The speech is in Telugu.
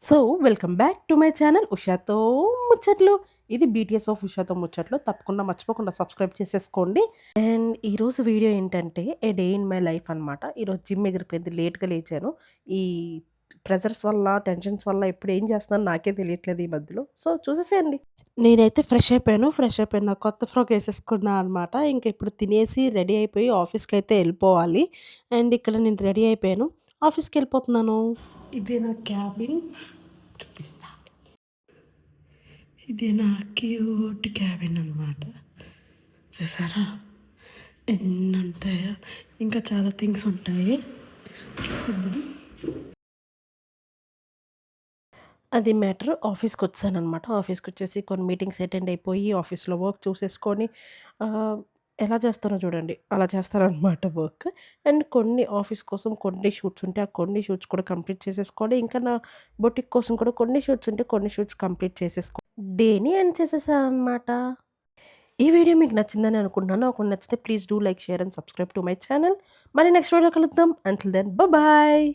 So, welcome back to my channel 'ఉషాతో ముచ్చట్లు'. ఇది బీటీఎస్ ఆఫ్ 'ఉషాతో ముచ్చట్లు'. తప్పకుండా మర్చిపోకుండా సబ్స్క్రైబ్ చేసేసుకోండి. అండ్ ఈరోజు వీడియో ఏంటంటే, ఏ డే ఇన్ మై లైఫ్ అనమాట. ఈరోజు జిమ్ ఎగిరిపోయింది. లేట్‌గా లేచాను. ఈ ప్రెషర్స్ వల్ల, టెన్షన్స్ వల్ల ఎప్పుడు ఏం చేస్తున్నానో నాకే తెలియట్లేదు ఈ మధ్యలో. సో, చూసేసేయండి. నేనైతే ఫ్రెష్ అయిపోయాను. ఫ్రెష్ అయిపోయి నా కొత్త ఫ్రాక్ ఏసేసుకున్నా అనమాట. ఇంక ఇప్పుడు తినేసి రెడీ అయిపోయి ఆఫీస్‌కైతే ఎళ్ళిపోవాలి. అండ్ ఇక్కడ నేను రెడీ అయిపోయాను. ఆఫీస్‌కెళ్ళిపోతున్నాను. ఇదే నా క్యాబిన్. చూపిస్తా. ఇది నా క్యూట్ క్యాబిన్ అనమాట. చూసారా? ఎన్నుంటాయో. ఇంకా చాలా థింగ్స్ ఉంటాయి. చూద్దాం. అది మ్యాటర్. ఆఫీస్‌కొచ్చాననమాట. ఆఫీస్‌కొచ్చేసి కొన్ని మీటింగ్స్ అటెండ్ అయిపోయి, ఆఫీస్‌లో వర్క్ చూసేసుకొని ఆహ్, ఎలా చేస్తానో చూడండి. అలా చేస్తాననమాట వర్క్. అండ్ కొన్ని ఆఫీస్ కోసం కొన్ని షూట్స్ ఉంటే, ఆ కొన్ని షూట్స్ కూడా కంప్లీట్ చేసేసుకోవాలి. ఇంకా నా బొటిక్ కోసం కూడా కొన్ని షూట్స్ ఉంటే, కొన్ని షూట్స్ కంప్లీట్ డేని ఎండ్ చేసేసాననమాట. ఈ వీడియో మీకు నచ్చిందని అనుకుంటున్నాను. ఒకవేళ నచ్చితే please do like, share and subscribe to my channel. మళ్ళీ నెక్స్ట్ వీడియోలో కలుద్దాం. Until then bye.